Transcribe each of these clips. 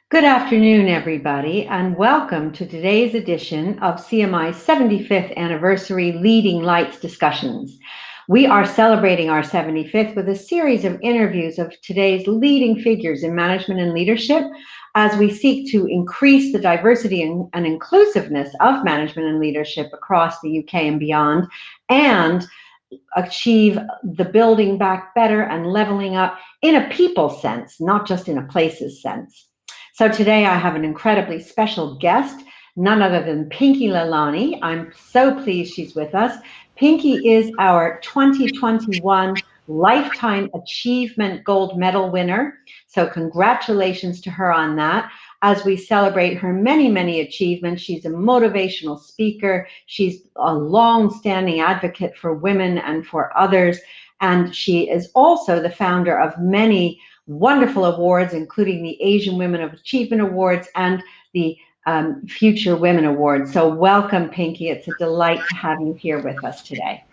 Good afternoon, everybody, and welcome to today's edition of CMI's 75th anniversary Leading Lights discussions. We are celebrating our 75th with a series of interviews of today's leading figures in management and leadership as we seek to increase the diversity and inclusiveness of management and leadership across the UK and beyond, and achieve the building back better and leveling up in a people sense, not just in a places sense. So today I have an incredibly special guest, none other than Pinky Lilani. I'm so pleased she's with us. Pinky is our 2021 Lifetime Achievement Gold Medal winner. So congratulations to her on that. As we celebrate her many, many achievements, she's a motivational speaker. She's a long-standing advocate for women and for others. And she is also the founder of many wonderful awards, including the Asian Women of Achievement Awards and the Future Women Awards. So welcome, Pinky. It's a delight to have you here with us today.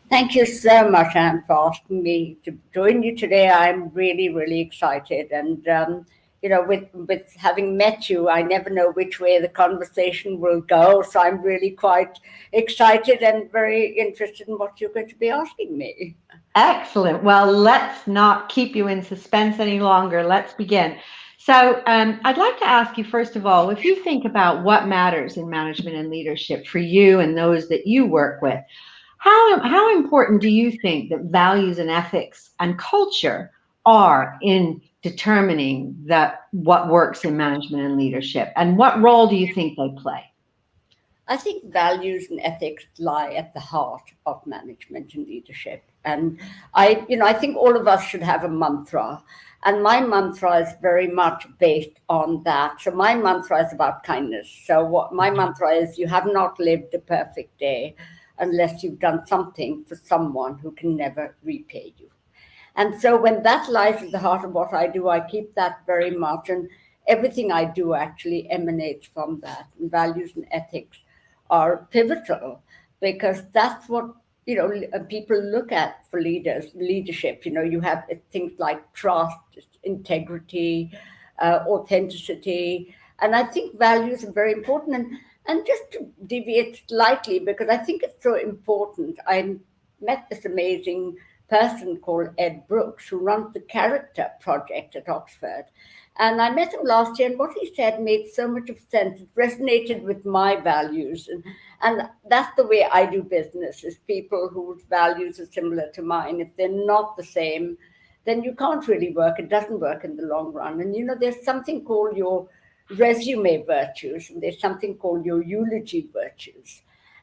Thank you so much, Anne, for asking me to join you today. I'm really, really excited. And, with having met you, I never know which way the conversation will go. So I'm really quite excited and very interested in what you're going to be asking me. Excellent. Well, let's not keep you in suspense any longer. Let's begin. So I'd like to ask you, first of all, if you think about what matters in management and leadership for you and those that you work with, how important do you think that values and ethics and culture are in determining what works in management and leadership? And what role do you think they play? I think values and ethics lie at the heart of management and leadership. And I think all of us should have a mantra. And my mantra is very much based on that. So my mantra is about kindness. So what my mantra is, you have not lived a perfect day unless you've done something for someone who can never repay you. And so when that lies at the heart of what I do, I keep that very much. And everything I do actually emanates from that. And values and ethics are pivotal because that's what people look at for leadership. You have things like trust, integrity, authenticity, and I think values are very important. And just to deviate slightly, because I think it's so important, I met this amazing person called Ed Brooks, who runs the Character Project at Oxford. And I met him last year, and what he said made so much of sense. It resonated with my values. And that's the way I do business, is people whose values are similar to mine. If they're not the same, then you can't really work. It doesn't work in the long run. And, there's something called your resume virtues, and there's something called your eulogy virtues.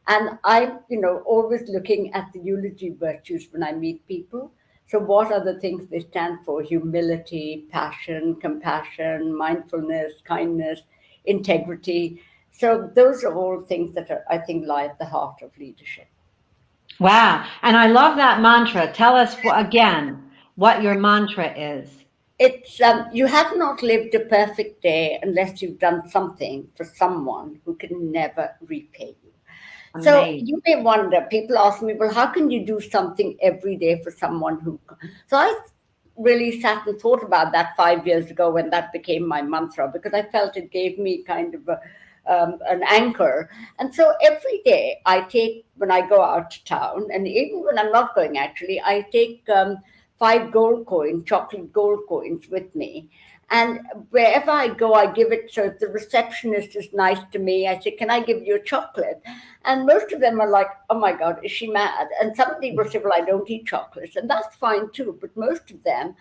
And I'm, always looking at the eulogy virtues when I meet people. So what are the things they stand for? Humility, passion, compassion, mindfulness, kindness, integrity. So those are all things that I think lie at the heart of leadership. Wow. And I love that mantra. Tell us again what your mantra is. It's you have not lived a perfect day unless you've done something for someone who can never repay you. So Amazing. you may wonder, people ask me, well, how can you do something every day for someone who... So I really sat and thought about that 5 years ago when that became my mantra, because I felt it gave me kind of an anchor. And so every day when I go out to town, and even when I'm not going, actually, I take 5 chocolate gold coins with me. And wherever I go, I give it. So if the receptionist is nice to me, I say, can I give you a chocolate? And most of them are like, oh my God, is she mad? And somebody will say, well, I don't eat chocolates. And that's fine too. But most of them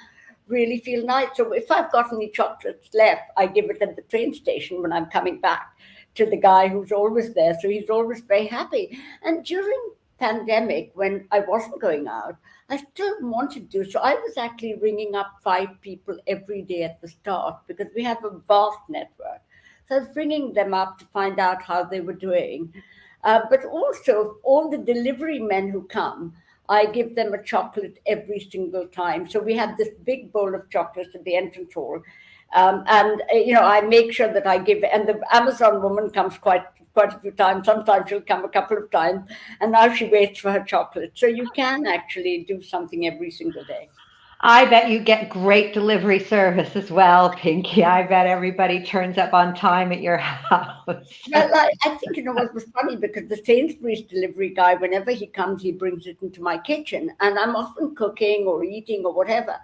really feel nice. So if I've got any chocolates left, I give it at the train station when I'm coming back to the guy who's always there. So he's always very happy. And during pandemic, when I wasn't going out, I still wanted to. So I was actually ringing up 5 people every day at the start because we have a vast network. So I was ringing them up to find out how they were doing. But also, all the delivery men who come, I give them a chocolate every single time. So we have this big bowl of chocolates at the entrance hall. I make sure that I give, and the Amazon woman comes quite a few times. Sometimes she'll come a couple of times, and now she waits for her chocolate. So you can actually do something every single day. I bet you get great delivery service as well, Pinky. I bet everybody turns up on time at your house. Well, I think, what was funny, because the Sainsbury's delivery guy, whenever he comes, he brings it into my kitchen, and I'm often cooking or eating or whatever,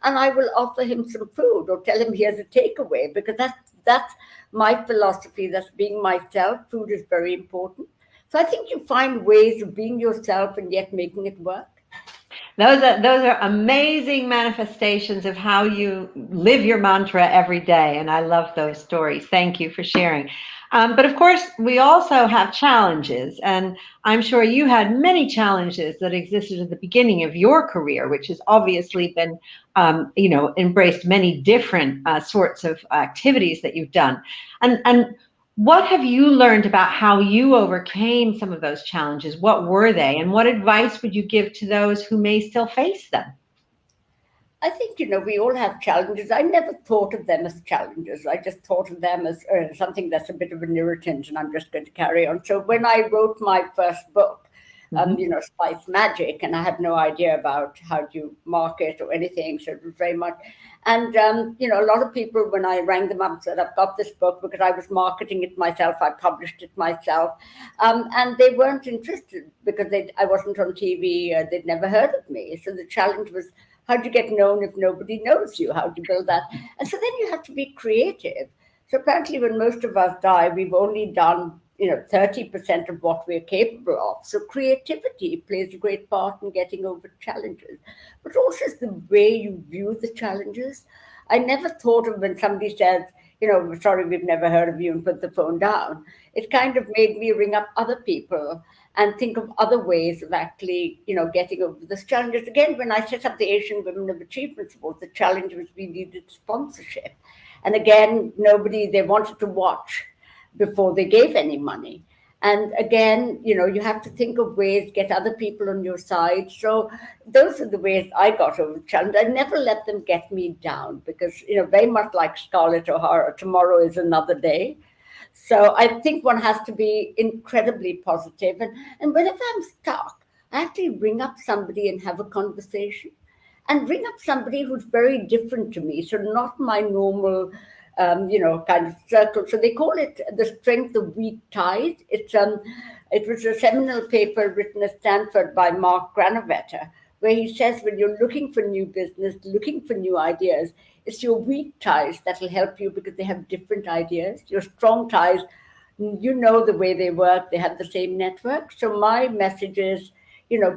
and I will offer him some food or tell him here's a takeaway, because that's my philosophy. That's being myself. Food is very important. So I think you find ways of being yourself and yet making it work. Those are amazing manifestations of how you live your mantra every day, and I love those stories. Thank you for sharing. But of course, we also have challenges, and I'm sure you had many challenges that existed at the beginning of your career, which has obviously been, embraced many different sorts of activities that you've done. And what have you learned about how you overcame some of those challenges? What were they? And what advice would you give to those who may still face them? I think, we all have challenges. I never thought of them as challenges. I just thought of them as something that's a bit of an irritant, and I'm just going to carry on. So when I wrote my first book, Mhm. Spice Magic, and I had no idea about how to market or anything. So it was very much, and, a lot of people, when I rang them up, said, I've got this book, because I was marketing it myself. I published it myself. And they weren't interested, because I wasn't on TV. They'd never heard of me. So the challenge was, how do you get known if nobody knows you? How do you build that? And so then you have to be creative. So apparently, when most of us die, we've only done 30% of what we're capable of. So creativity plays a great part in getting over challenges, but also it's the way you view the challenges. I never thought of, when somebody says, sorry, we've never heard of you, and put the phone down. It kind of made me ring up other people and think of other ways of actually, getting over those challenges. Again, when I set up the Asian Women of Achievement Award, the challenge was we needed sponsorship. And again, they wanted to watch before they gave any money. And again, you have to think of ways, get other people on your side. So those are the ways I got over the challenge. I never let them get me down, because, very much like Scarlett O'Hara, tomorrow is another day. So I think one has to be incredibly positive. And whenever I'm stuck, I actually ring up somebody and have a conversation, and ring up somebody who's very different to me. So not my normal, kind of circle. So they call it the strength of weak ties. It was a seminal paper written at Stanford by Mark Granovetter, where he says, when you're looking for new business, looking for new ideas, it's your weak ties that will help you, because they have different ideas. Your strong ties, you know the way they work, they have the same network. So my message is,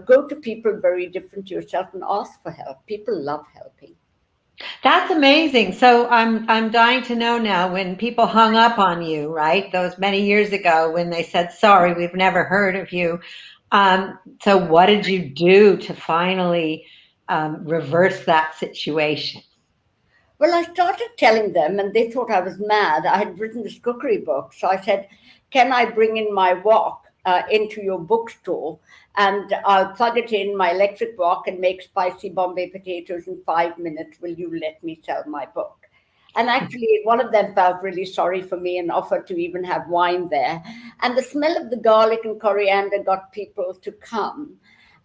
go to people very different to yourself and ask for help. People love helping. That's amazing. So I'm dying to know now, when people hung up on you, right? Those many years ago, when they said, "Sorry, we've never heard of you." So what did you do to finally reverse that situation? Well, I started telling them, and they thought I was mad. I had written this cookery book. So I said, can I bring in my wok into your bookstore? And I'll plug it in my electric wok and make spicy Bombay potatoes in 5 minutes. Will you let me sell my book? And actually, one of them felt really sorry for me and offered to even have wine there. And the smell of the garlic and coriander got people to come.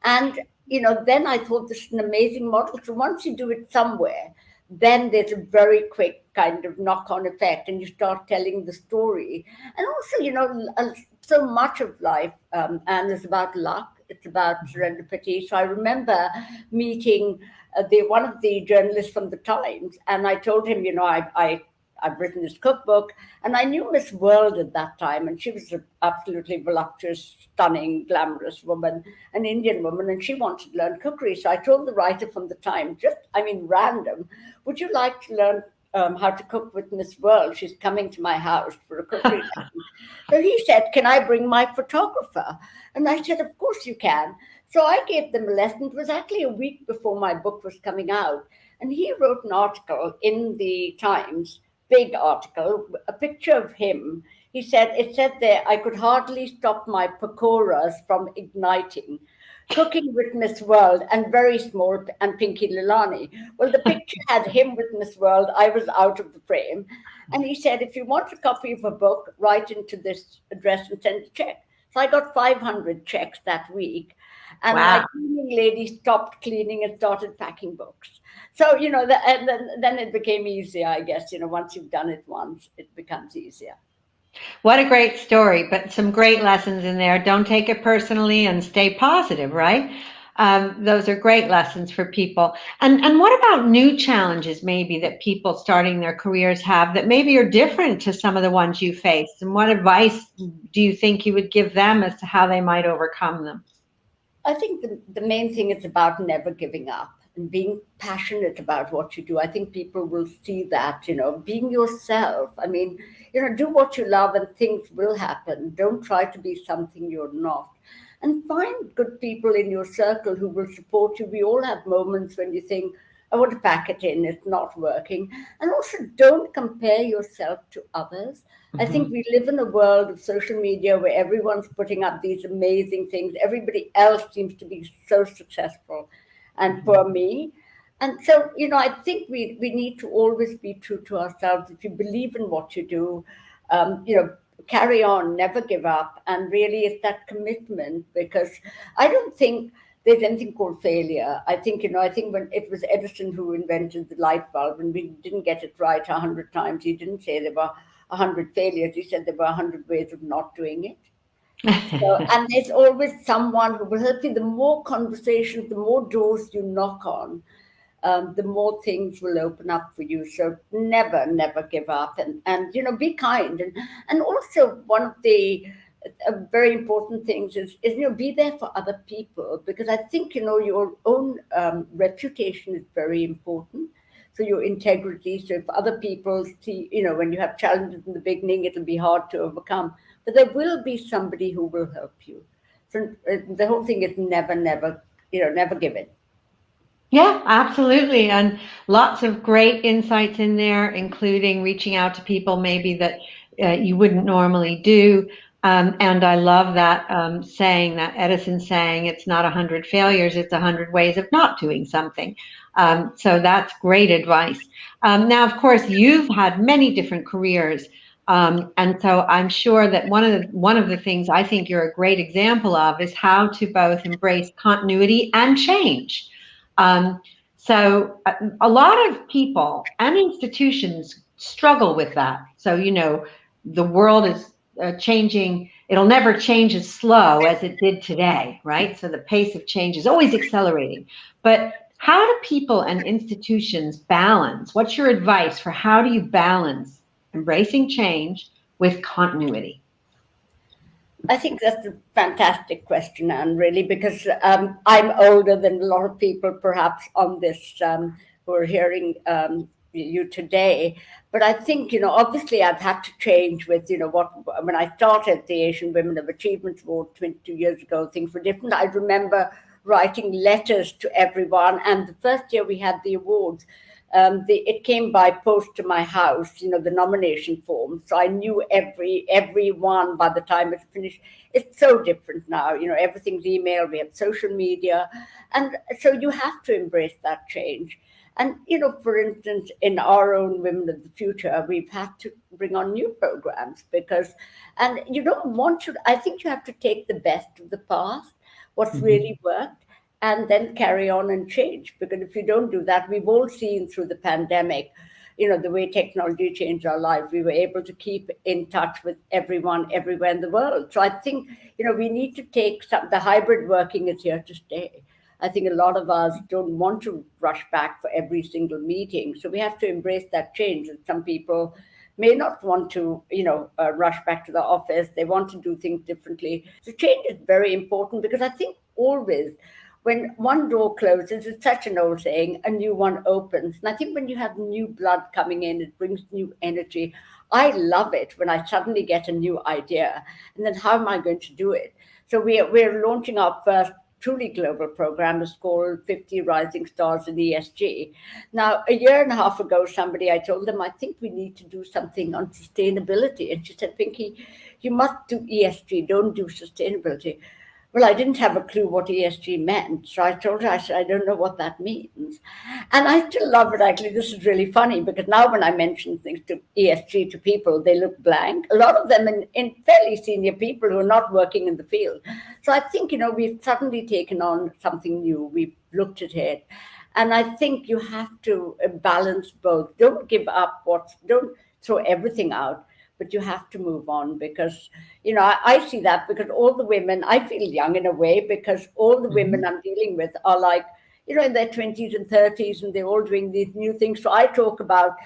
And, then I thought, this is an amazing model. So once you do it somewhere, then there's a very quick kind of knock-on effect, and you start telling the story. And also, so much of life, and is about luck. It's about serendipity. So I remember meeting one of the journalists from the Times, and I told him, I've written this cookbook, and I knew Miss World at that time, and she was an absolutely voluptuous, stunning, glamorous woman, an Indian woman, and she wanted to learn cookery. So I told the writer from the Times, random, would you like to learn how to cook with Miss World? She's coming to my house for a cookery lesson. So he said, can I bring my photographer? And I said, of course you can. So I gave them a lesson. It was actually a week before my book was coming out. And he wrote an article in the Times, big article, a picture of him. It said there, I could hardly stop my pakoras from igniting. Cooking with Miss World, and very small, and Pinky Lilani. Well, the picture had him with Miss World. I was out of the frame. And he said, if you want a copy of a book, write into this address and send a check. So I got 500 checks that week. And my Wow. cleaning lady stopped cleaning and started packing books. So, and then it became easier, I guess. Once you've done it once, it becomes easier. What a great story, but some great lessons in there. Don't take it personally and stay positive, right? Those are great lessons for people. And what about new challenges maybe that people starting their careers have that maybe are different to some of the ones you faced? And what advice do you think you would give them as to how they might overcome them? I think the main thing is about never giving up and being passionate about what you do. I think people will see that, being yourself. I mean, do what you love and things will happen. Don't try to be something you're not. And find good people in your circle who will support you. We all have moments when you think, I want to pack it in, it's not working. And also, don't compare yourself to others. I think Mhm. we live in a world of social media where everyone's putting up these amazing things. Everybody else seems to be so successful. And Mhm. for me, and so, I think we need to always be true to ourselves. If you believe in what you do, carry on, never give up. And really, it's that commitment because I don't think there's anything called failure. I think when it was Edison who invented the light bulb and we didn't get it right 100 times, he didn't say there were 100 failures. He said there were 100 ways of not doing it. So, and there's always someone who will help you. The more conversations, the more doors you knock on, the more things will open up for you. So never give up, and be kind, and also one of the very important things is be there for other people, because I think your own reputation is very important. So your integrity. So if other people see, when you have challenges in the beginning, it'll be hard to overcome, but there will be somebody who will help you. So the whole thing is never give in. Yeah, absolutely. And lots of great insights in there, including reaching out to people maybe that you wouldn't normally do. And I love that saying, that Edison saying, it's not 100 failures, it's 100 ways of not doing something. So that's great advice. Now, of course, you've had many different careers. And so I'm sure that one of the things I think you're a great example of is how to both embrace continuity and change. Um, so a lot of people and institutions struggle with that. So, the world is changing. It'll never change as slow as it did today, right? So the pace of change is always accelerating. But how do people and institutions balance? What's your advice for how do you balance embracing change with continuity? I think that's a fantastic question, Anne, really, because I'm older than a lot of people perhaps on this who are hearing you today. But I think, obviously I've had to change with, when I started the Asian Women of Achievement Award 22 years ago, things were different. I remember writing letters to everyone. And the first year we had the awards, it came by post to my house, the nomination form. So I knew everyone by the time it finished. It's so different now, everything's email, we have social media. And so you have to embrace that change. And, for instance, in our own Women of the Future, we've had to bring on new programs and you don't want to, I think you have to take the best of the past, what's Mhm. really worked, and then carry on and change. Because if you don't do that, we've all seen through the pandemic, the way technology changed our life. We were able to keep in touch with everyone everywhere in the world. So I think, we need to take the hybrid working is here to stay. I think a lot of us don't want to rush back for every single meeting. So we have to embrace that change. And some people may not want to, rush back to the office. They want to do things differently. So change is very important, because I think always when one door closes, it's such an old saying, a new one opens. And I think when you have new blood coming in, it brings new energy. I love it when I suddenly get a new idea. And then how am I going to do it? So we're launching our first truly global program. Is called 50 Rising Stars in ESG. Now, a year and a half ago, I told them, I think we need to do something on sustainability. And she said, Pinky, you must do ESG, don't do sustainability. Well, I didn't have a clue what ESG meant. So I told her, I said, I don't know what that means. And I still love it, actually. This is really funny because now when I mention things to ESG to people, they look blank. A lot of them in fairly senior people who are not working in the field. So I think, we've suddenly taken on something new. We've looked at it. And I think you have to balance both. Don't give up don't throw everything out, but you have to move on because, I see that because all the women, I feel young in a way because all the women I'm dealing with are like, in their 20s and 30s and they're all doing these new things. So I talk about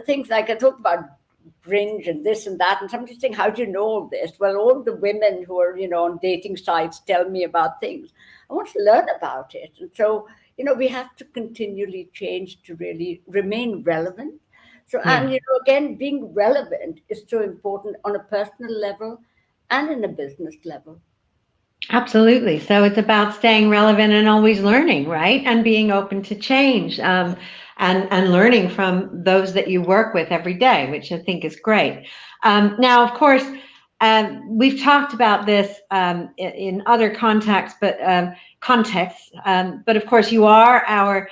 things like I talk about Bringe and this and that. And somebody's saying, how do you know all this? Well, all the women who are, on dating sites tell me about things. I want to learn about it. And so, we have to continually change to really remain relevant. So, and, again, being relevant is so important on a personal level and in a business level. Absolutely. So it's about staying relevant and always learning, right? And being open to change, and learning from those that you work with every day, which I think is great. Now, of course, we've talked about this in other contexts, but of course, you are our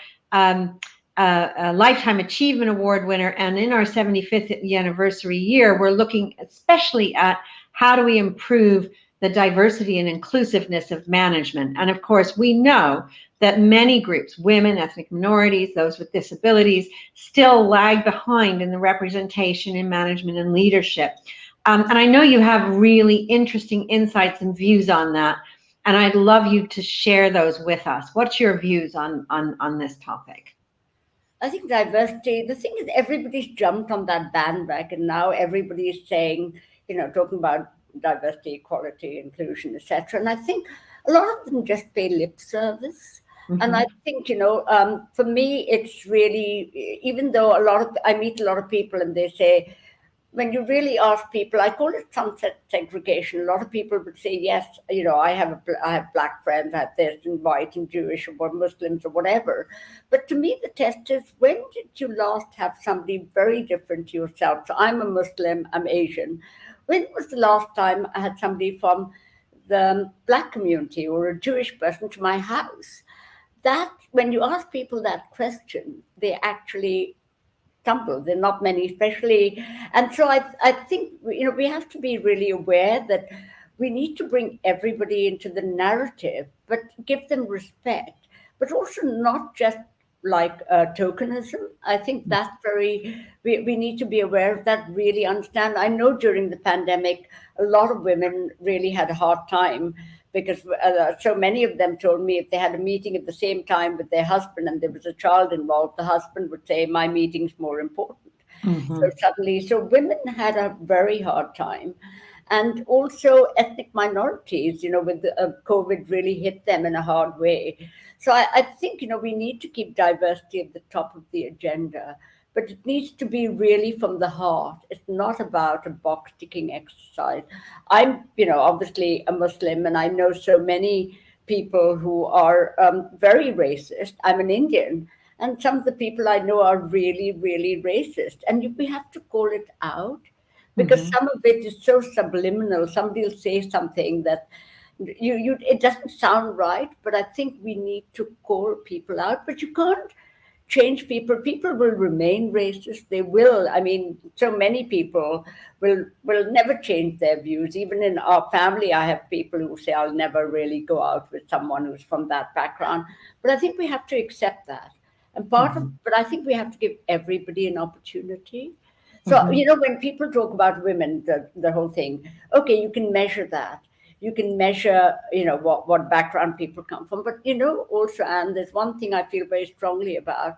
Lifetime Achievement Award winner, and in our 75th anniversary year, we're looking especially at how do we improve the diversity and inclusiveness of management. And of course, we know that many groups, women, ethnic minorities, those with disabilities, still lag behind in the representation in management and leadership. And I know you have really interesting insights and views on that. And I'd love you to share those with us. What's your views on this topic? I think diversity, the thing is, everybody's jumped on that bandwagon now. Everybody is saying, talking about diversity, equality, inclusion, etc. And I think a lot of them just pay lip service. And I think, for me, it's really, even though I meet a lot of people and they say, when you really ask people, I call it sunset segregation. A lot of people would say, yes, I have black friends, I have this and white and Jewish or Muslims or whatever. But to me, the test is, when did you last have somebody very different to yourself? So I'm a Muslim, I'm Asian. When was the last time I had somebody from the black community or a Jewish person to my house? That, when you ask people that question, they actually stumble. There are not many, especially. And so I think, we have to be really aware that we need to bring everybody into the narrative, but give them respect, but also not just like tokenism. I think that's we need to be aware of that, really understand. I know during the pandemic, a lot of women really had a hard time because so many of them told me if they had a meeting at the same time with their husband and there was a child involved, the husband would say, my meeting's more important. So women had a very hard time. And also ethnic minorities, with COVID really hit them in a hard way. So I think, we need to keep diversity at the top of the agenda, but it needs to be really from the heart. It's not about a box ticking exercise. I'm, obviously a Muslim, and I know so many people who are very racist. I'm an Indian, and some of the people I know are really, really racist. And we have to call it out, because some of it is so subliminal. Somebody will say something that it doesn't sound right, but I think we need to call people out. But you can't change people. People will remain racist. They will. I mean, so many people will never change their views. Even in our family, I have people who say, I'll never really go out with someone who's from that background. But I think we have to accept that. And but I think we have to give everybody an opportunity. So, when people talk about women, the whole thing, okay, you can measure that. You can measure, what background people come from. But, also, Anne, there's one thing I feel very strongly about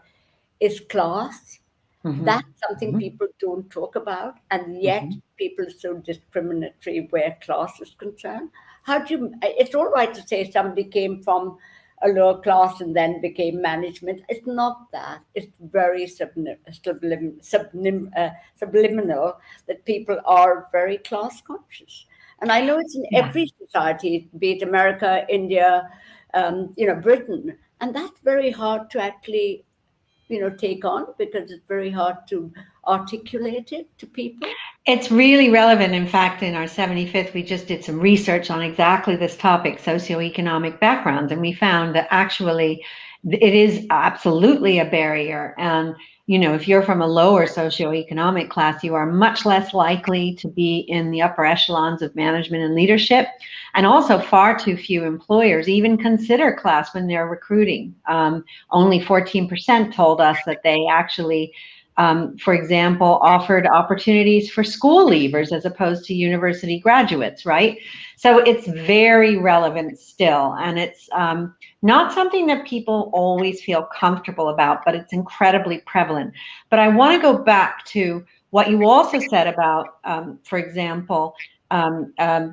is class. That's something people don't talk about. And yet people are so discriminatory where class is concerned. It's all right to say somebody came from a lower class and then became management. It's not that. It's very subliminal that people are very class conscious. And I know it's in every society, be it America, India, Britain. And that's very hard to actually, take on, because it's very hard to articulate it to people. It's really relevant. In fact, in our 75th, we just did some research on exactly this topic, socioeconomic backgrounds, and we found that actually it is absolutely a barrier. And, if you're from a lower socioeconomic class, you are much less likely to be in the upper echelons of management and leadership. And also, far too few employers even consider class when they're recruiting. Only 14% told us that they actually for example, offered opportunities for school leavers as opposed to university graduates, right? So it's very relevant still, and it's not something that people always feel comfortable about, but it's incredibly prevalent. But I want to go back to what you also said about, for example,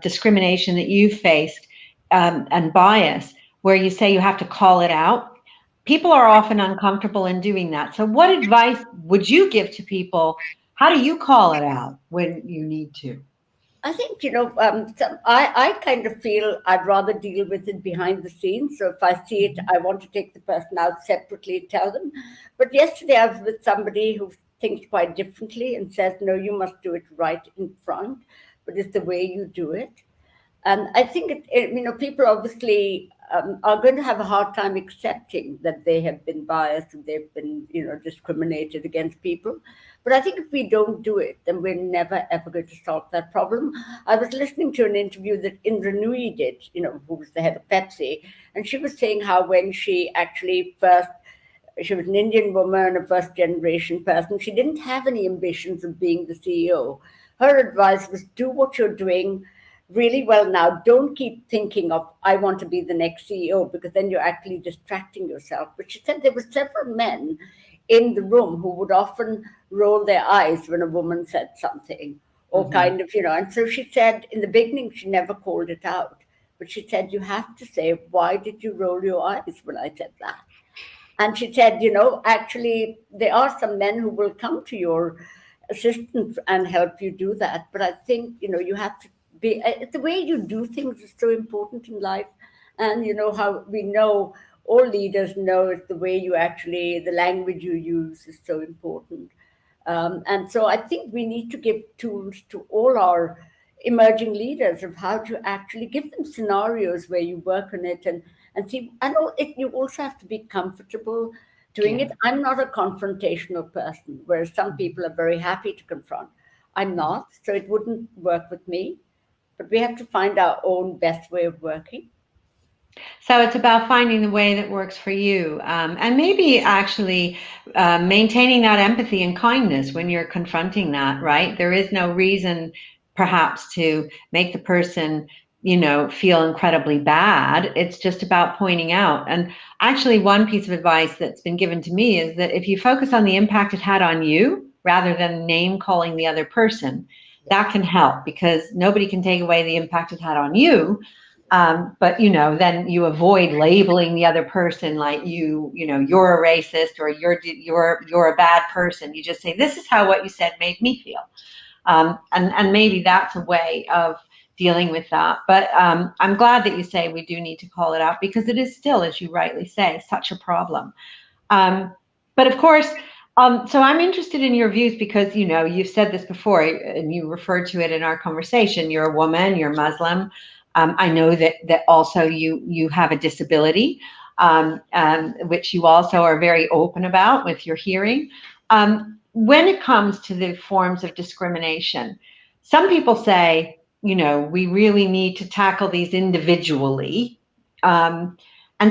discrimination that you've faced and bias, where you say you have to call it out. People are often uncomfortable in doing that. So what advice would you give to people? How do you call it out when you need to? I think, I kind of feel I'd rather deal with it behind the scenes. So if I see it, I want to take the person out separately, tell them. But yesterday I was with somebody who thinks quite differently and says, no, you must do it right in front, but it's the way you do it. And I think people obviously are going to have a hard time accepting that they have been biased and they've been, discriminated against people. But I think if we don't do it, then we're never ever going to solve that problem. I was listening to an interview that Indra Nooyi did, who was the head of Pepsi, and she was saying how when she actually first she was an Indian woman, a first generation person. She didn't have any ambitions of being the CEO. Her advice was do what you're doing really well now. Don't keep thinking of, I want to be the next CEO, because then you're actually distracting yourself. But she said there were several men in the room who would often roll their eyes when a woman said something or kind of, and so she said in the beginning, she never called it out. But she said, you have to say, why did you roll your eyes when I said that? And she said, actually, there are some men who will come to your assistance and help you do that. But I think, you have to be, the way you do things is so important in life. And, how we know, all leaders know it's the way you actually, the language you use is so important. And so I think we need to give tools to all our emerging leaders of how to actually give them scenarios where you work on it and see. And you also have to be comfortable doing it. I'm not a confrontational person, whereas some people are very happy to confront. I'm not, so it wouldn't work with me. But we have to find our own best way of working. So it's about finding the way that works for you, and maybe actually maintaining that empathy and kindness when you're confronting that, right? There is no reason perhaps to make the person, feel incredibly bad. It's just about pointing out. And actually, one piece of advice that's been given to me is that if you focus on the impact it had on you rather than name calling the other person, that can help, because nobody can take away the impact it had on you. But then you avoid labeling the other person like you're a racist or you're a bad person. You just say, this is how what you said made me feel, and maybe that's a way of dealing with that. But I'm glad that you say we do need to call it out, because it is still, as you rightly say, such a problem. But of course, so I'm interested in your views because you've said this before and you referred to it in our conversation. You're a woman, you're Muslim. I know that also you have a disability, which you also are very open about with your hearing. When it comes to the forms of discrimination, some people say, we really need to tackle these individually. And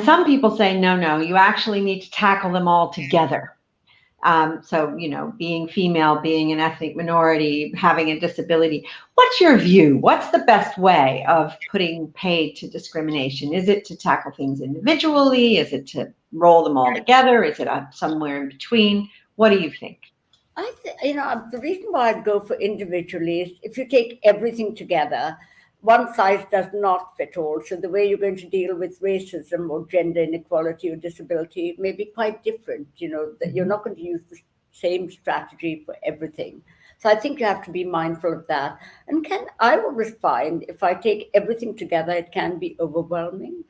some people say, no, you actually need to tackle them all together. So, being female, being an ethnic minority, having a disability. What's your view? What's the best way of putting paid to discrimination? Is it to tackle things individually? Is it to roll them all together? Is it somewhere in between? What do you think? The reason why I'd go for individually is if you take everything together, one size does not fit all. So the way you're going to deal with racism or gender inequality or disability may be quite different. That you're not going to use the same strategy for everything. So I think you have to be mindful of that. And I always find if I take everything together, it can be overwhelming.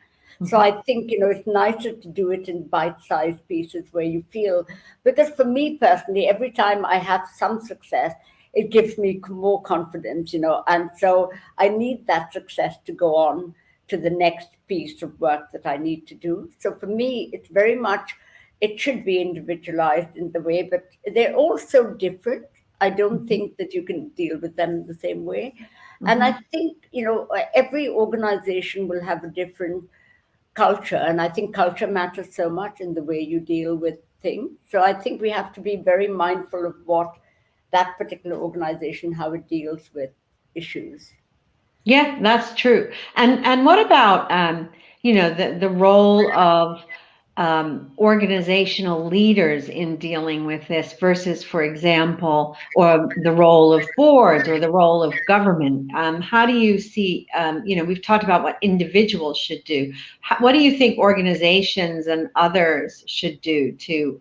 So I think, it's nicer to do it in bite-sized pieces where you feel, because for me personally, every time I have some success, it gives me more confidence, and so I need that success to go on to the next piece of work that I need to do. So for me, it's very much, it should be individualized in the way, but they're all so different. I don't think that you can deal with them the same way. And I think, every organization will have a different culture. And I think culture matters so much in the way you deal with things. So I think we have to be very mindful of what that particular organization, how it deals with issues. Yeah, that's true. And what about the role of organizational leaders in dealing with this versus, for example, or the role of boards or the role of government? How do you see? We've talked about what individuals should do. What do you think organizations and others should do to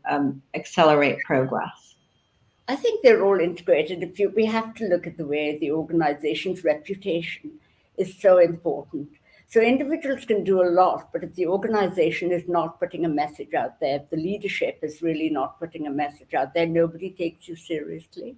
accelerate progress? I think they're all integrated. We have to look at the way the organization's reputation is so important. So individuals can do a lot, but if the organization is not putting a message out there, if the leadership is really not putting a message out there, nobody takes you seriously.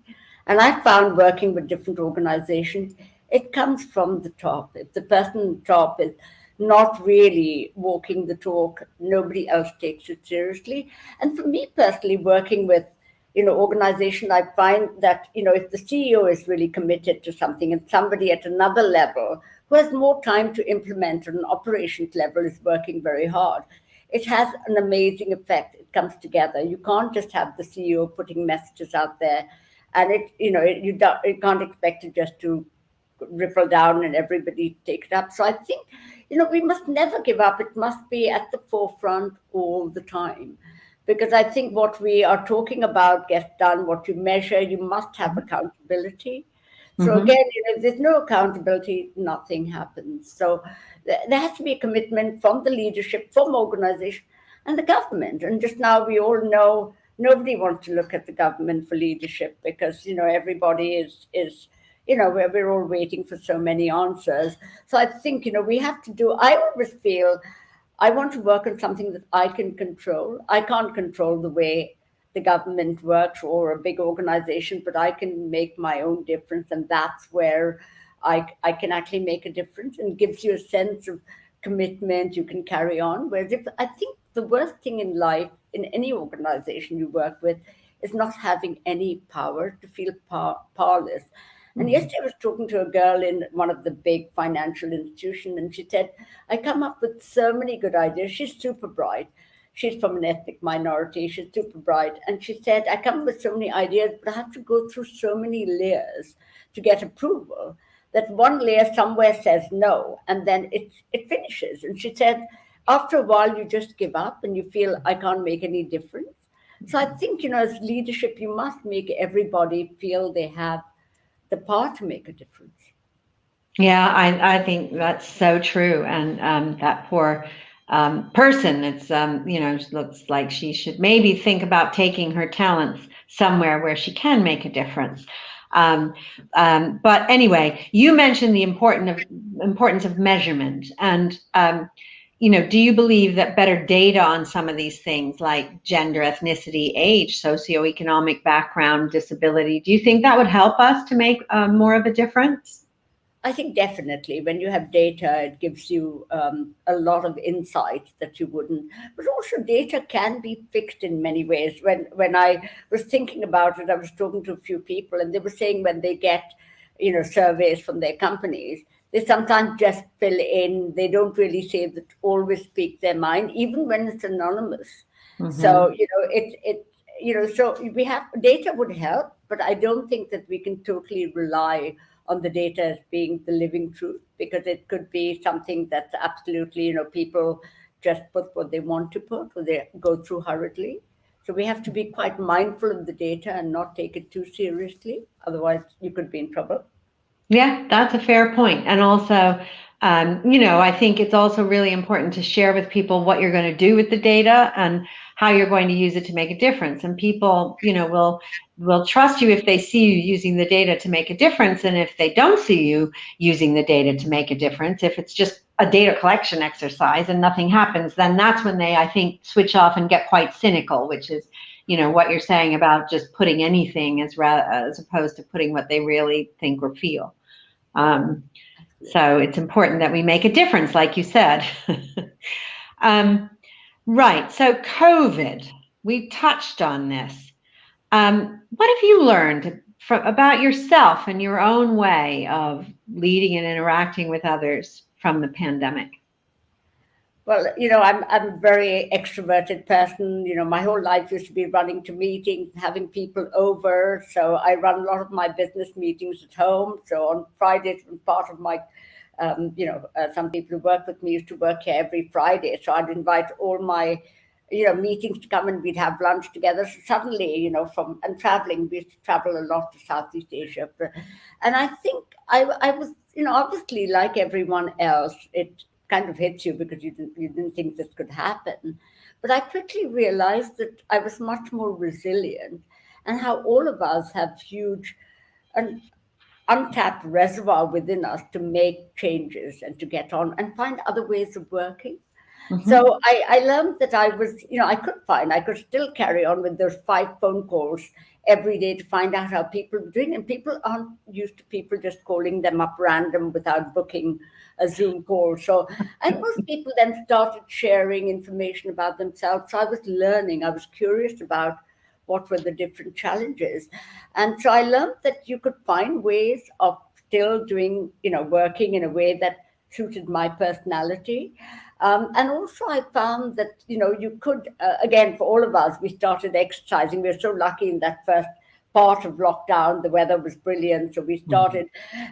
And I found working with different organizations, it comes from the top. If the person on the top is not really walking the talk, nobody else takes it seriously. And for me personally, working with organization, I find that, if the CEO is really committed to something and somebody at another level who has more time to implement at an operations level is working very hard, it has an amazing effect. It comes together. You can't just have the CEO putting messages out there and you can't expect it just to ripple down and everybody take it up. So I think, we must never give up. It must be at the forefront all the time. Because I think what we are talking about gets done, what you measure, you must have accountability. So again, if there's no accountability, nothing happens. So there has to be a commitment from the leadership, from organization, and the government. And just now we all know nobody wants to look at the government for leadership because, everybody is we're all waiting for so many answers. So I think, we have to do, I always feel I want to work on something that I can control. I can't control the way the government works or a big organization, but I can make my own difference. And that's where I can actually make a difference and gives you a sense of commitment you can carry on. Whereas I think the worst thing in life, in any organization you work with, is not having any power, to feel powerless. And yesterday I was talking to a girl in one of the big financial institutions, and she said, I come up with so many good ideas. She's super bright. She's from an ethnic minority. She's super bright. And she said, I come up with so many ideas, but I have to go through so many layers to get approval that one layer somewhere says no, and then it finishes. And she said, after a while, you just give up and you feel, I can't make any difference. So I think, as leadership, you must make everybody feel they have the power to make a difference. Yeah, I think that's so true. And that poor person, it's, looks like she should maybe think about taking her talents somewhere where she can make a difference. But anyway, you mentioned the importance of measurement. And, do you believe that better data on some of these things like gender, ethnicity, age, socioeconomic background, disability, do you think that would help us to make more of a difference? I think definitely when you have data, it gives you a lot of insight that you wouldn't. But also data can be fixed in many ways. When I was thinking about it, I was talking to a few people and they were saying when they get, surveys from their companies, they sometimes just fill in. They don't really say that always speak their mind, even when it's anonymous. So, so we have data would help, but I don't think that we can totally rely on the data as being the living truth, because it could be something that's absolutely, people just put what they want to put or they go through hurriedly. So we have to be quite mindful of the data and not take it too seriously. Otherwise, you could be in trouble. Yeah, that's a fair point. And also, I think it's also really important to share with people what you're going to do with the data and how you're going to use it to make a difference. And people, will trust you if they see you using the data to make a difference. And if they don't see you using the data to make a difference, if it's just a data collection exercise and nothing happens, then that's when they, I think, switch off and get quite cynical, which is, what you're saying about just putting anything as opposed to putting what they really think or feel. So it's important that we make a difference, like you said. Right. So COVID, we touched on this. What have you learned about yourself and your own way of leading and interacting with others from the pandemic? Well, I'm a very extroverted person. My whole life used to be running to meetings, having people over. So I run a lot of my business meetings at home. So on Fridays, part of my, some people who work with me used to work here every Friday. So I'd invite all my, meetings to come and we'd have lunch together. So suddenly, and traveling, we used to travel a lot to Southeast Asia. And I think I was, obviously like everyone else, it kind of hits you because you didn't think this could happen. But I quickly realized that I was much more resilient, and how all of us have huge and untapped reservoir within us to make changes and to get on and find other ways of working. Mm-hmm. So I learned that I could still carry on with those 5 phone calls every day to find out how people were doing. And people aren't used to people just calling them up random without booking a Zoom call. So, and most people then started sharing information about themselves. So I was learning, I was curious about what were the different challenges. And so I learned that you could find ways of still doing, working in a way that suited my personality. And also, I found that, you could, again, for all of us, we started exercising. We were so lucky in that first part of lockdown. The weather was brilliant. So we started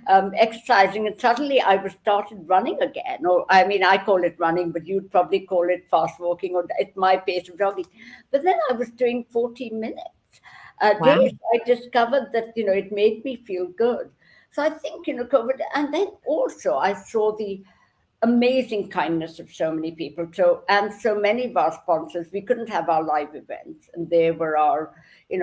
exercising, and suddenly I was started running again. Or, I mean, I call it running, but you'd probably call it fast walking or at my pace of jogging. But then I was doing 40 minutes a Wow. day. So I discovered that, it made me feel good. So I think, COVID, and then also I saw the amazing kindness of so many people. And so many of our sponsors, we couldn't have our live events, and they were our,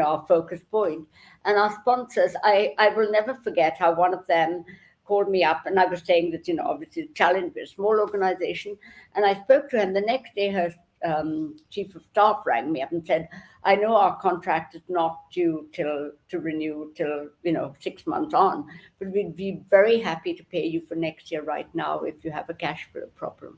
our focus point. And our sponsors, I will never forget how one of them called me up, and I was saying that, obviously the challenge was a small organization. And I spoke to her, and the next day her chief of staff rang me up and said, I know our contract is not due to renew till 6 months on, but we'd be very happy to pay you for next year right now if you have a cash flow problem.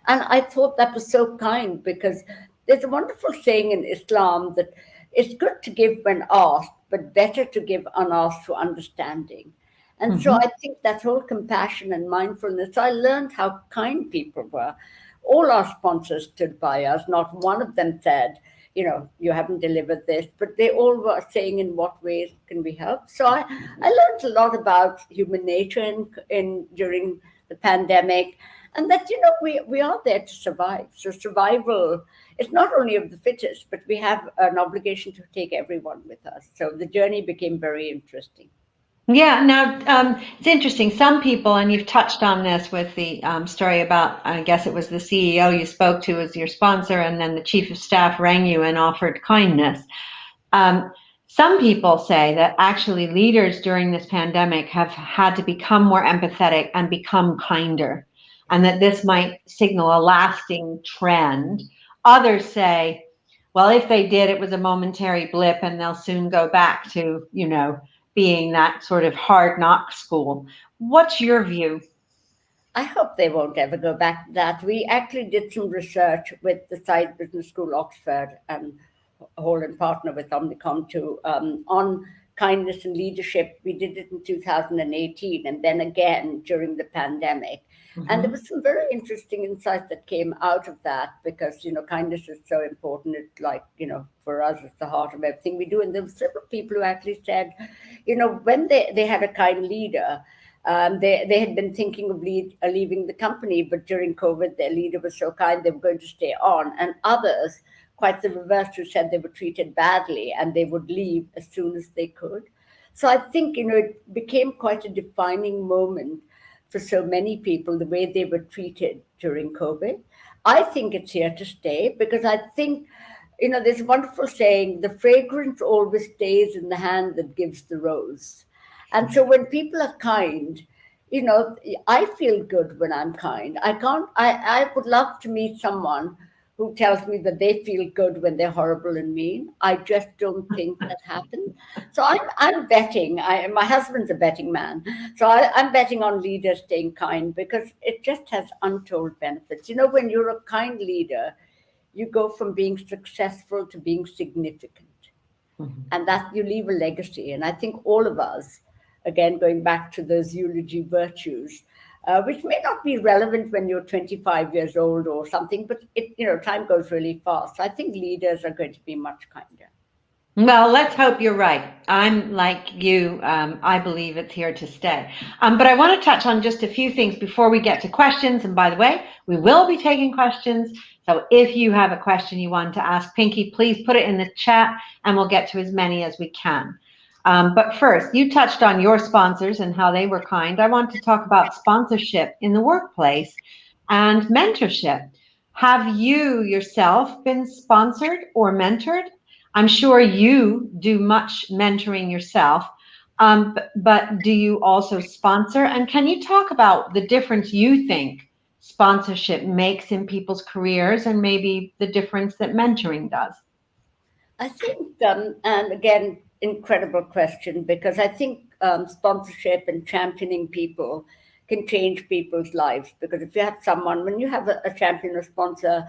And I thought that was so kind, because there's a wonderful saying in Islam that it's good to give when asked, but better to give unasked for understanding. And so I think that whole compassion and mindfulness, I learned how kind people were. All our sponsors stood by us. Not one of them said, you haven't delivered this, but they all were saying in what ways can we help. So I learned a lot about human nature in during the pandemic, and that, we are there to survive. So survival is not only of the fittest, but we have an obligation to take everyone with us. So the journey became very interesting. Yeah, now it's interesting. Some people, and you've touched on this with the story about, I guess it was the CEO you spoke to as your sponsor, and then the chief of staff rang you and offered kindness. Some people say that actually leaders during this pandemic have had to become more empathetic and become kinder, and that this might signal a lasting trend. Others say, well, if they did, it was a momentary blip and they'll soon go back to, being that sort of hard knock school. What's your view? I hope they won't ever go back to that. We actually did some research with the Side Business School, Oxford, and Hall and partner with Omnicom too, on kindness and leadership. We did it in 2018, and then again during the pandemic. And there was some very interesting insights that came out of that, because, kindness is so important. It's like, for us, it's the heart of everything we do. And there were several people who actually said, when they had a kind leader, they had been thinking of leaving the company, but during COVID, their leader was so kind, they were going to stay on. And others, quite the reverse, who said they were treated badly and they would leave as soon as they could. So I think, it became quite a defining moment for so many people, the way they were treated during COVID. I think it's here to stay, because I think, there's a wonderful saying, the fragrance always stays in the hand that gives the rose. And so when people are kind, I feel good when I'm kind. I would love to meet someone who tells me that they feel good when they're horrible and mean. I just don't think that happens. So I'm betting. My husband's a betting man, so I'm betting on leaders staying kind because it just has untold benefits. When you're a kind leader, you go from being successful to being significant. And that you leave a legacy. And I think all of us, again, going back to those eulogy virtues, which may not be relevant when you're 25 years old or something, but time goes really fast. So I think leaders are going to be much kinder. Well, let's hope you're right. I'm like you. I believe it's here to stay. But I want to touch on just a few things before we get to questions. And by the way, we will be taking questions. So if you have a question you want to ask Pinky, please put it in the chat and we'll get to as many as we can. But first, you touched on your sponsors and how they were kind. I want to talk about sponsorship in the workplace and mentorship. Have you yourself been sponsored or mentored? I'm sure you do much mentoring yourself, but do you also sponsor? And can you talk about the difference you think sponsorship makes in people's careers and maybe the difference that mentoring does? I think, and again, incredible question, because I think sponsorship and championing people can change people's lives. Because if you have someone, when you have a champion or sponsor,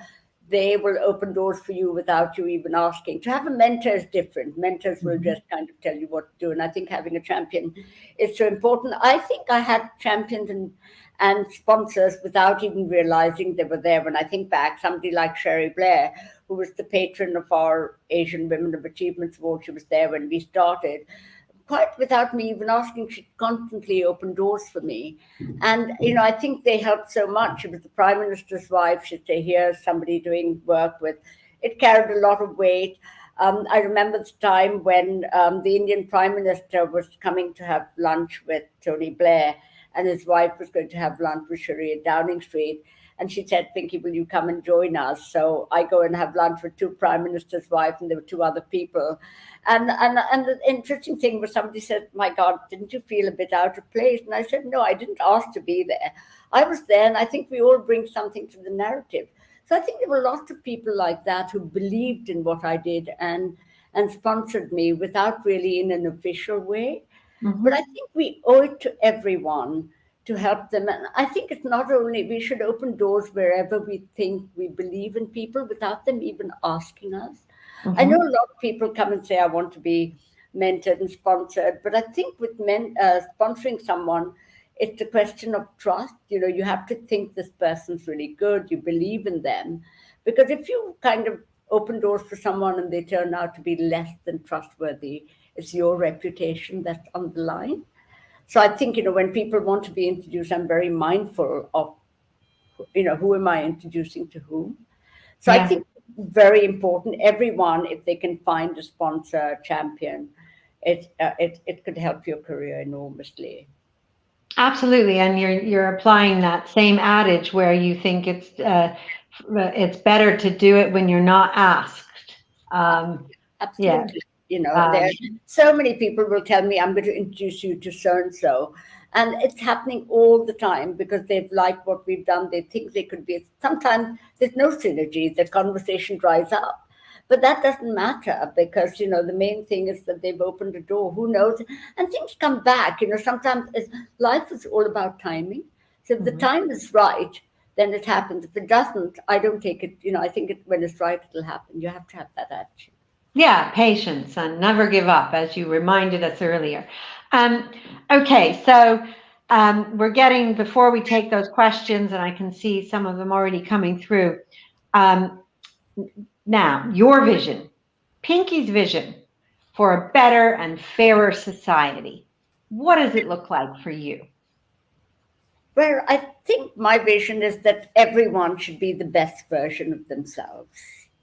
they will open doors for you without you even asking. To have a mentor is different. Mentors will just kind of tell you what to do. And I think having a champion is so important. I think I had champions and sponsors without even realizing they were there. When I think back, somebody like Sherry Blair, who was the patron of our Asian Women of Achievement Award, she was there when we started. Quite without me even asking, she constantly opened doors for me. And, I think they helped so much. It was the Prime Minister's wife. She'd say, here's somebody doing work with. It carried a lot of weight. I remember the time when the Indian Prime Minister was coming to have lunch with Tony Blair, and his wife was going to have lunch with Cherie at Downing Street. And she said, Pinky, will you come and join us? So I go and have lunch with two Prime Minister's wives, and there were two other people. And the interesting thing was somebody said, my God, didn't you feel a bit out of place? And I said, no, I didn't ask to be there. I was there, and I think we all bring something to the narrative. So I think there were lots of people like that who believed in what I did and sponsored me without really in an official way. But I think we owe it to everyone to help them. And I think it's not only, we should open doors wherever we think we believe in people without them even asking us. I know a lot of people come and say, I want to be mentored and sponsored. But I think with sponsoring someone, it's a question of trust. You have to think this person's really good. You believe in them. Because if you kind of open doors for someone and they turn out to be less than trustworthy, it's your reputation that's on the line. So I think, when people want to be introduced, I'm very mindful of, who am I introducing to whom? So I think very important, everyone, if they can find a sponsor, champion, it could help your career enormously. Absolutely, and you're applying that same adage where you think it's better to do it when you're not asked. Absolutely. There are so many people will tell me, I'm going to introduce you to so-and-so. And it's happening all the time because they've liked what we've done. They think they could be, sometimes there's no synergy, the conversation dries up. But that doesn't matter because, the main thing is that they've opened a door, who knows? And things come back, sometimes life is all about timing. So if the time is right, then it happens. If it doesn't, I don't take it, I think when it's right, it'll happen. You have to have that attitude. Yeah, patience and never give up, as you reminded us earlier. Okay, so we're getting, before we take those questions, and I can see some of them already coming through. Now, your vision, Pinky's vision for a better and fairer society. What does it look like for you? Well, I think my vision is that everyone should be the best version of themselves.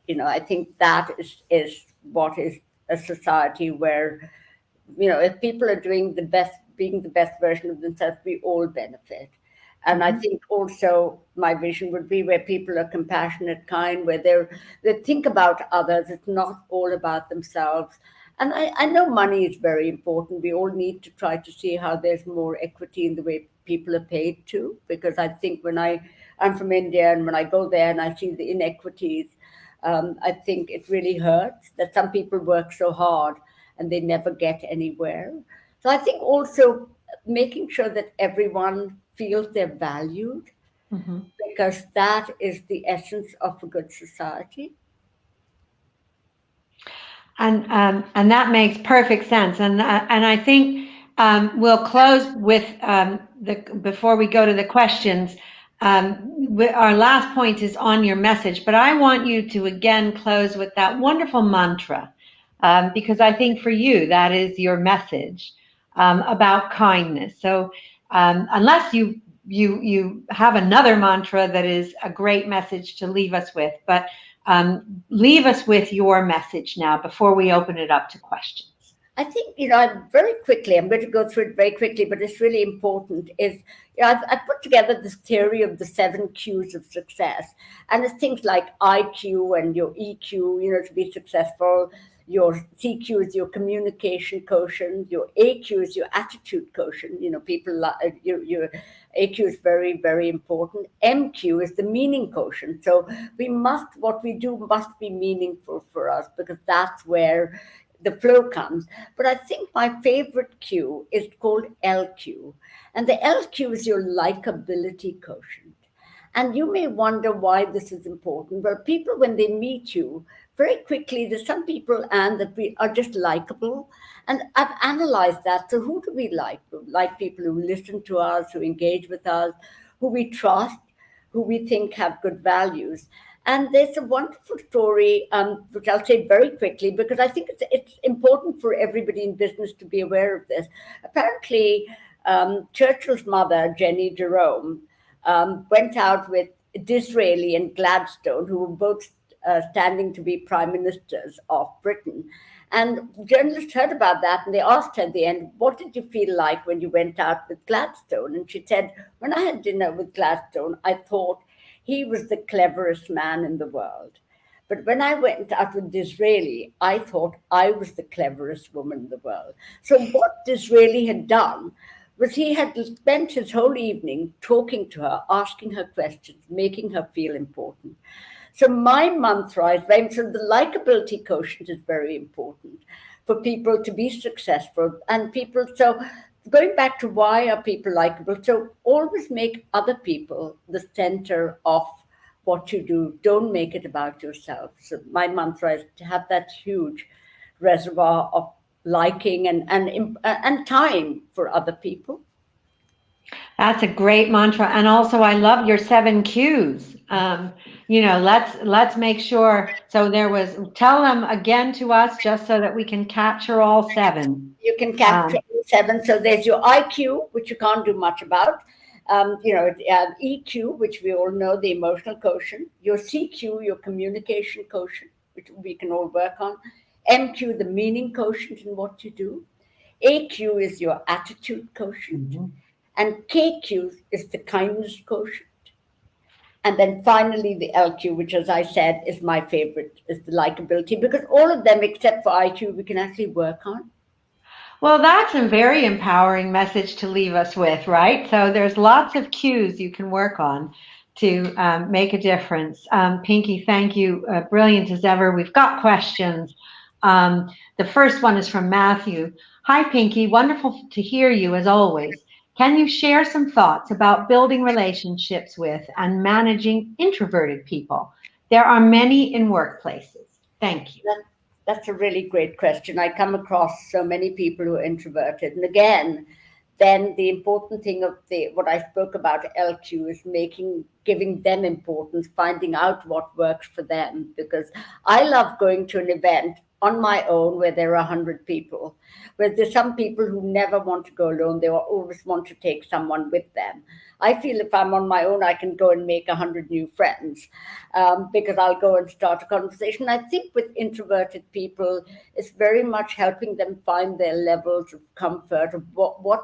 I think that is what is a society where, if people are doing the best, being the best version of themselves, we all benefit. And I think also my vision would be where people are compassionate, kind, where they think about others. It's not all about themselves. And I know money is very important. We all need to try to see how there's more equity in the way people are paid too, because I think I'm from India, and when I go there and I see the inequities, I think it really hurts that some people work so hard and they never get anywhere. So I think also making sure that everyone feels they're valued, Mm-hmm. because that is the essence of a good society. And that makes perfect sense. And I think we'll close with the before we go to the questions. Our last point is on your message, but I want you to again close with that wonderful mantra, because I think for you that is your message about kindness. So unless you have another mantra that is a great message to leave us with, but leave us with your message now before we open it up to questions. I think, I'm going to go through it very quickly, but it's really important. I've put together this theory of the 7 Qs of success. And it's things like IQ and your EQ, to be successful. Your CQ is your communication quotient. Your AQ is your attitude quotient. Your AQ is very, very important. MQ is the meaning quotient. So what we do must be meaningful for us, because that's where the flow comes. But I think my favorite Q is called LQ. And the LQ is your likability quotient. And you may wonder why this is important. Well, people, when they meet you, very quickly, there's some people, and that we are just likable. And I've analyzed that. So who do we like? We like people who listen to us, who engage with us, who we trust, who we think have good values. And there's a wonderful story, which I'll say very quickly, because I think it's important for everybody in business to be aware of this. Apparently, Churchill's mother, Jenny Jerome, went out with Disraeli and Gladstone, who were both standing to be prime ministers of Britain. And journalists heard about that, and they asked her at the end, what did you feel like when you went out with Gladstone? And she said, when I had dinner with Gladstone, I thought he was the cleverest man in the world. But when I went out with Disraeli, I thought I was the cleverest woman in the world. So what Disraeli had done was he had spent his whole evening talking to her, asking her questions, making her feel important. So my mantra is so the likability quotient is very important for people to be successful, and people. So going back to why are people likable? So always make other people the center of what you do. Don't make it about yourself. So my mantra is to have that huge reservoir of liking and time for other people. That's a great mantra, and also I love your 7 Qs. Let's make sure. So tell them again to us, just so that we can capture all 7. You can capture 7. So there's your IQ, which you can't do much about. EQ, which we all know, the emotional quotient. Your CQ, your communication quotient, which we can all work on. MQ, the meaning quotient in what you do. AQ is your attitude quotient. Mm-hmm. And KQ is the kindness quotient. And then finally, the LQ, which, as I said, is my favorite, is the likability, because all of them, except for IQ, we can actually work on. Well, that's a very empowering message to leave us with, right? So there's lots of cues you can work on to make a difference. Pinky, thank you. Brilliant as ever. We've got questions. The first one is from Matthew. Hi, Pinky. Wonderful to hear you as always. Can you share some thoughts about building relationships with and managing introverted people? There are many in workplaces. Thank you. That's a really great question. I come across so many people who are introverted. And again, then the important thing of what I spoke about LQ is giving them importance, finding out what works for them. Because I love going to an event on my own where there are 100 people, where there's some people who never want to go alone. They always want to take someone with them. I feel if I'm on my own, I can go and make 100 new friends, because I'll go and start a conversation. I think with introverted people, it's very much helping them find their levels of comfort, of what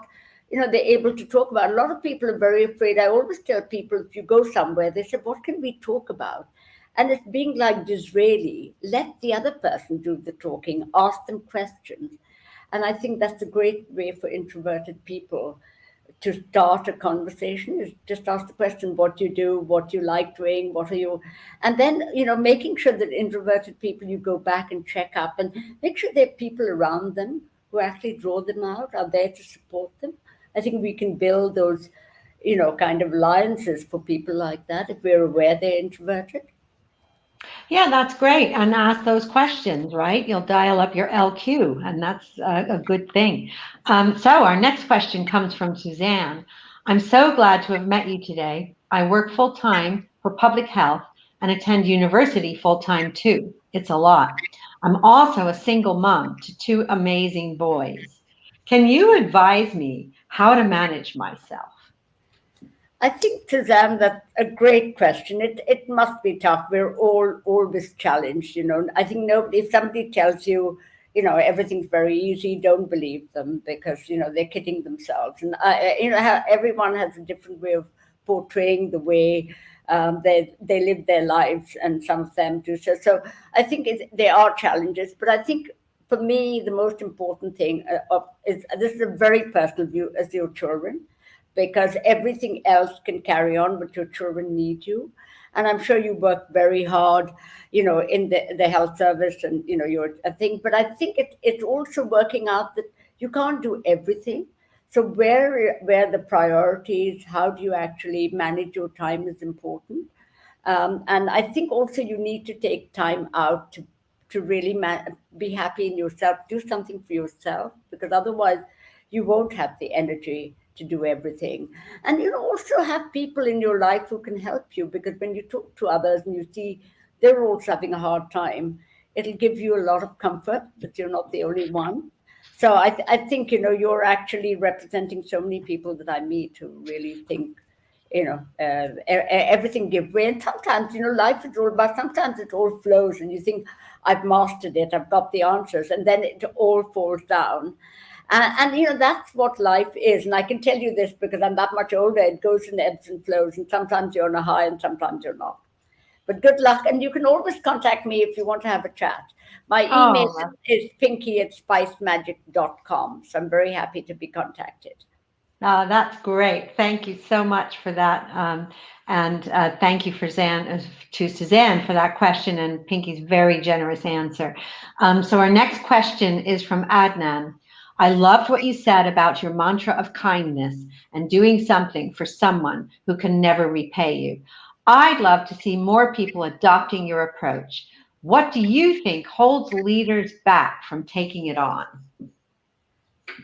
they're able to talk about. A lot of people are very afraid. I always tell people, if you go somewhere, they say, what can we talk about? And it's being like Disraeli, let the other person do the talking, ask them questions. And I think that's a great way for introverted people to start a conversation is just ask the question, what you do, what you like doing, what are you, and then, making sure that introverted people, you go back and check up and make sure there are people around them who actually draw them out, are there to support them. I think we can build those, kind of alliances for people like that if we're aware they're introverted. Yeah, that's great. And ask those questions, right? You'll dial up your LQ, and that's a good thing. So our next question comes from Suzanne. I'm so glad to have met you today. I work full time for public health and attend university full time too. It's a lot. I'm also a single mom to two amazing boys. Can you advise me how to manage myself? I think, Suzanne, that's a great question. It must be tough. We're all always challenged, I think nobody, if somebody tells you, everything's very easy, don't believe them, because, they're kidding themselves. And, everyone has a different way of portraying the way they live their lives, and some of them do so. So I think there are challenges, but I think for me, the most important thing is, this is a very personal view, as your children, because everything else can carry on, but your children need you. And I'm sure you work very hard, in the health service, and, you're a thing. But I think it's also working out that you can't do everything. So where the priorities, how do you actually manage your time is important. And I think also you need to take time out to really be happy in yourself, do something for yourself, because otherwise you won't have the energy to do everything. And also have people in your life who can help you, because when you talk to others and you see they're also having a hard time, it'll give you a lot of comfort that you're not the only one. So I think, you're actually representing so many people that I meet who really think, everything give way. And sometimes, life is all about, sometimes it all flows and you think, I've mastered it, I've got the answers, and then it all falls down. And that's what life is. And I can tell you this because I'm that much older. It goes in ebbs and flows, and sometimes you're on a high and sometimes you're not. But good luck, and you can always contact me if you want to have a chat. My email Oh, is pinky@spicemagic.com, so I'm very happy to be contacted. that's great. Thank you so much for that. And thank you to Suzanne for that question and Pinky's very generous answer. So our next question is from Adnan. I loved what you said about your mantra of kindness and doing something for someone who can never repay you. I'd love to see more people adopting your approach. What do you think holds leaders back from taking it on?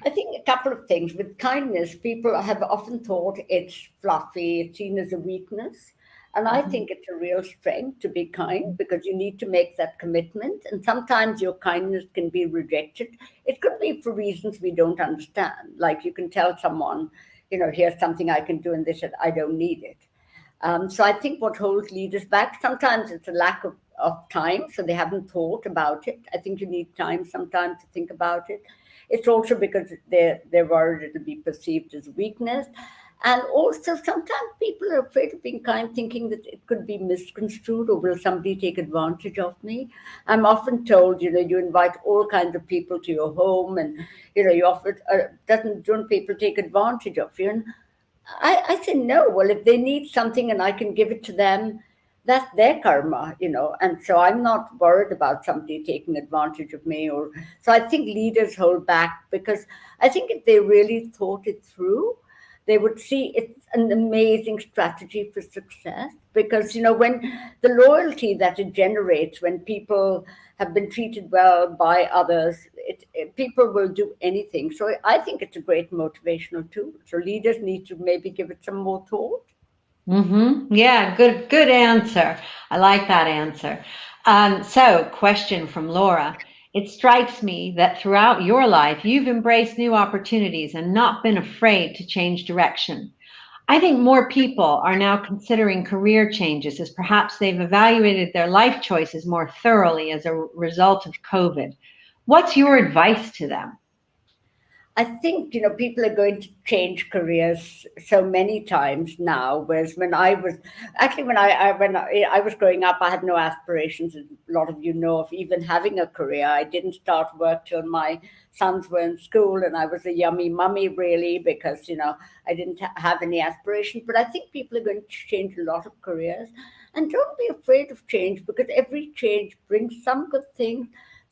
I think a couple of things. With kindness, people have often thought it's fluffy, it's seen as a weakness. And I Mhm. think it's a real strength to be kind, because you need to make that commitment. And sometimes your kindness can be rejected. It could be for reasons we don't understand. Like you can tell someone, here's something I can do, and they said, I don't need it. So I think what holds leaders back, sometimes it's a lack of time, so they haven't thought about it. I think you need time sometimes to think about it. It's also because they're worried it'll be perceived as weakness. And also sometimes people are afraid of being kind, thinking that it could be misconstrued, or will somebody take advantage of me. I'm often told, you invite all kinds of people to your home, and you offer, don't people take advantage of you? And I say no. Well, if they need something and I can give it to them, that's their karma, And so I'm not worried about somebody taking advantage of me. Or so I think leaders hold back, because I think if they really thought it through, they would see it's an amazing strategy for success. Because when the loyalty that it generates, when people have been treated well by others, people will do anything. So I think it's a great motivational tool. So leaders need to maybe give it some more thought. Yeah, good answer. I like that answer. So, question from Laura. It strikes me that throughout your life, you've embraced new opportunities and not been afraid to change direction. I think more people are now considering career changes as perhaps they've evaluated their life choices more thoroughly as a result of COVID. What's your advice to them? I think, people are going to change careers so many times now. Whereas when I was actually when I was growing up, I had no aspirations, as a lot of you know, of even having a career. I didn't start work till my sons were in school, and I was a yummy mummy really because I didn't have any aspirations. But I think people are going to change a lot of careers, and don't be afraid of change because every change brings some good things,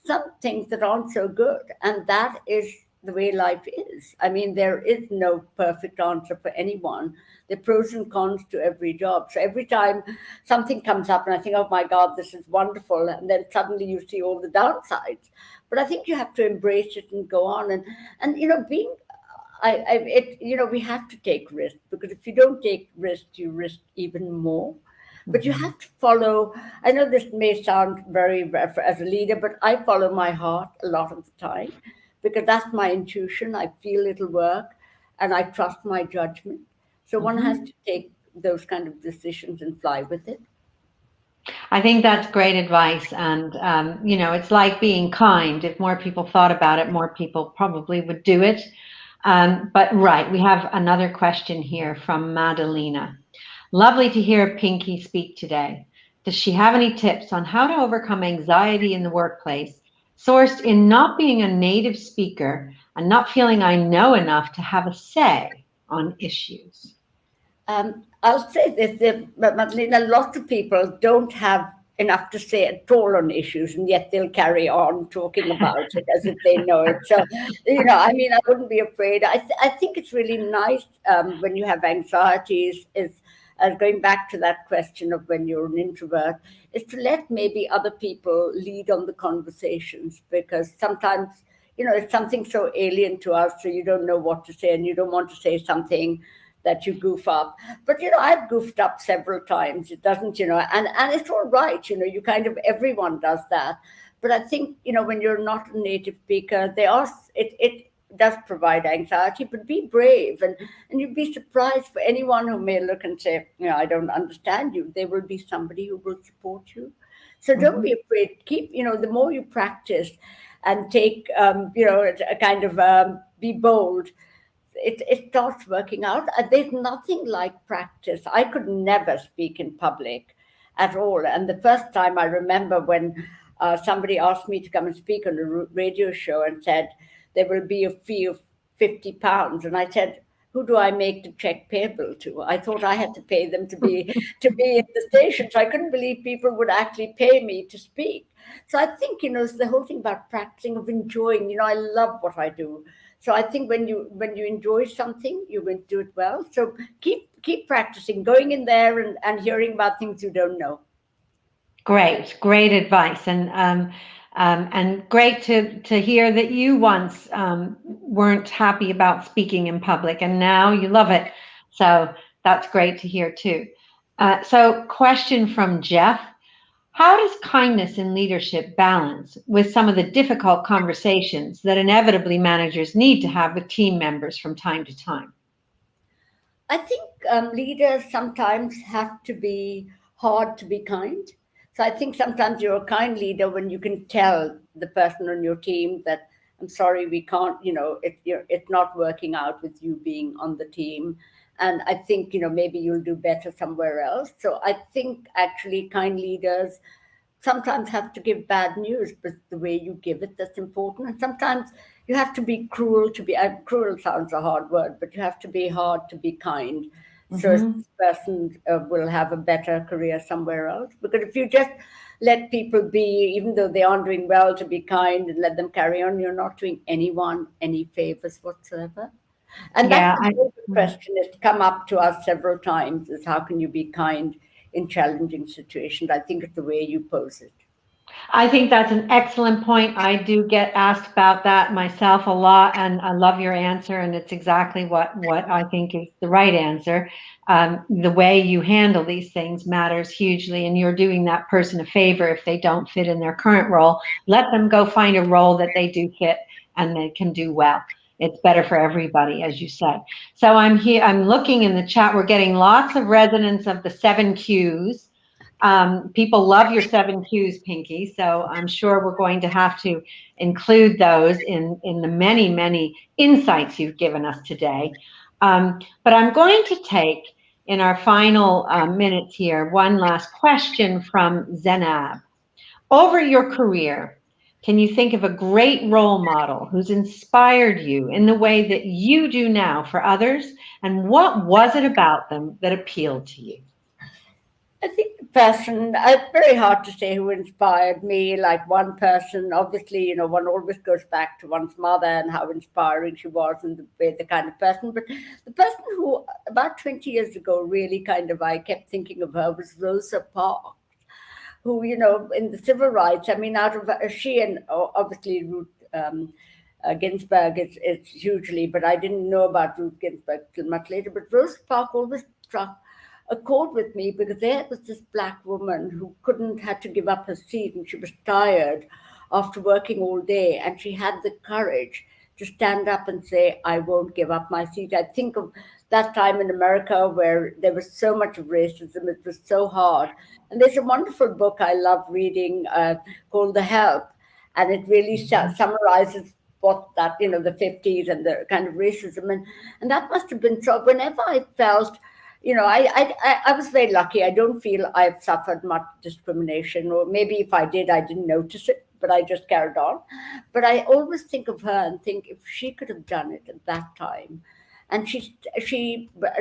some things that aren't so good, and that is the way life is. I mean, there is no perfect answer for anyone. There are pros and cons to every job. So every time something comes up and I think, oh my God, this is wonderful, and then suddenly you see all the downsides. But I think you have to embrace it and go on. And being we have to take risks because if you don't take risks, you risk even more. But you have to follow. I know this may sound very as a leader, but I follow my heart a lot of the time because that's my intuition. I feel it'll work and I trust my judgment. So one has to take those kind of decisions and fly with it. I think that's great advice. And, it's like being kind. If more people thought about it, more people probably would do it. But right, we have another question here from Madalena. Lovely to hear Pinky speak today. Does she have any tips on how to overcome anxiety in the workplace, sourced in not being a native speaker and not feeling I know enough to have a say on issues? I'll say this, Madeleine, lots of people don't have enough to say at all on issues, and yet they'll carry on talking about it as if they know it. So, I mean, I wouldn't be afraid. I think it's really nice when you have anxieties, is going back to that question of when you're an introvert, is to let maybe other people lead on the conversations because sometimes, it's something so alien to us, so you don't know what to say and you don't want to say something that you goof up. But, I've goofed up several times. It doesn't, and it's all right. You kind of, everyone does that. But I think, when you're not a native speaker, it does provide anxiety, but be brave. And you'd be surprised for anyone who may look and say, I don't understand you. There will be somebody who will support you. So don't be afraid. Keep, the more you practice and take, a kind of be bold, it starts working out. There's nothing like practice. I could never speak in public at all. And the first time I remember when somebody asked me to come and speak on a radio show and said, there will be a fee of £50. And I said, who do I make the check payable to? I thought I had to pay them to be in the station. So I couldn't believe people would actually pay me to speak. So I think, it's the whole thing about practicing, of enjoying. I love what I do. So I think when you enjoy something, you're going to do it well. So keep practicing, going in there and hearing about things you don't know. Great advice, and great to hear that you once weren't happy about speaking in public, and now you love it. So that's great to hear too. So, question from Jeff. How does kindness in leadership balance with some of the difficult conversations that inevitably managers need to have with team members from time to time? I think leaders sometimes have to be hard to be kind. So I think sometimes you're a kind leader when you can tell the person on your team that, I'm sorry, we can't, it's not working out with you being on the team. And I think, maybe you'll do better somewhere else. So I think actually kind leaders sometimes have to give bad news, but the way you give it, that's important. And sometimes you have to be cruel cruel sounds a hard word, but you have to be hard to be kind. So this person will have a better career somewhere else. Because if you just let people be, even though they aren't doing well, to be kind and let them carry on, you're not doing anyone any favors whatsoever. And that's the question that's come up to us several times, is how can you be kind in challenging situations? I think it's the way you pose it. I think that's an excellent point. I do get asked about that myself a lot, and I love your answer, and it's exactly what I think is the right answer. The way you handle these things matters hugely, and you're doing that person a favor if they don't fit in their current role. Let them go find a role that they do fit and they can do well. It's better for everybody, as you said. So I'm looking in the chat. We're getting lots of resonance of the 7 Qs. People love your 7 Qs, Pinky, so I'm sure we're going to have to include those in the many, many insights you've given us today. But I'm going to take, in our final minutes here, one last question from Zenab. Over your career, can you think of a great role model who's inspired you in the way that you do now for others? And what was it about them that appealed to you? I think the person, it's very hard to say who inspired me. Like one person, obviously, one always goes back to one's mother and how inspiring she was and the kind of person. But the person who, about 20 years ago, really I kept thinking of her was Rosa Parks, who, in the civil rights, I mean, out of she and obviously Ruth Ginsburg is hugely, but I didn't know about Ruth Ginsburg till much later. But Rosa Parks always struck a chord with me because there was this Black woman who had to give up her seat, and she was tired after working all day, and she had the courage to stand up and say, I won't give up my seat. I think of that time in America where there was so much of racism, it was so hard. And there's a wonderful book I love reading called The Help, and it really summarizes what that, the 50s and the kind of racism. And that must have been so. Whenever I felt, I was very lucky. I don't feel I've suffered much discrimination, or maybe if I did, I didn't notice it, but I just carried on. But I always think of her and think if she could have done it at that time. And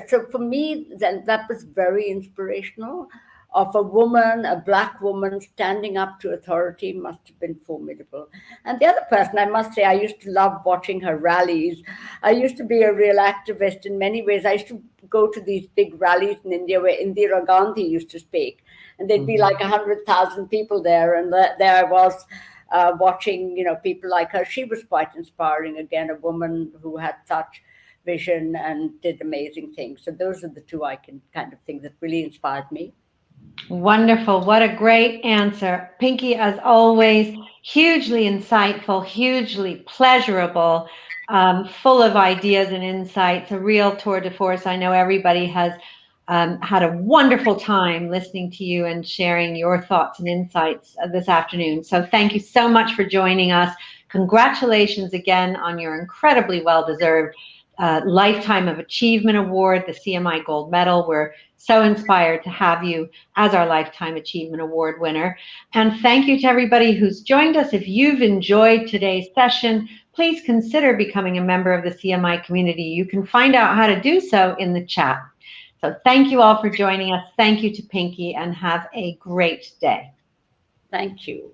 so for me, then that was very inspirational. Of a woman, a Black woman standing up to authority must have been formidable. And the other person, I must say, I used to love watching her rallies. I used to be a real activist in many ways. I used to go to these big rallies in India where Indira Gandhi used to speak. And there'd be like 100,000 people there. And there I was watching, people like her. She was quite inspiring. Again, a woman who had such vision and did amazing things. So those are the two I can kind of think that really inspired me. Wonderful. What a great answer. Pinky, as always, hugely insightful, hugely pleasurable, full of ideas and insights, a real tour de force. I know everybody has had a wonderful time listening to you and sharing your thoughts and insights this afternoon. So thank you so much for joining us. Congratulations again on your incredibly well-deserved Lifetime of Achievement Award, the CMI Gold Medal. We're so inspired to have you as our Lifetime Achievement Award winner. And thank you to everybody who's joined us. If you've enjoyed today's session, please consider becoming a member of the CMI community. You can find out how to do so in the chat. So thank you all for joining us. Thank you to Pinky, and have a great day. Thank you.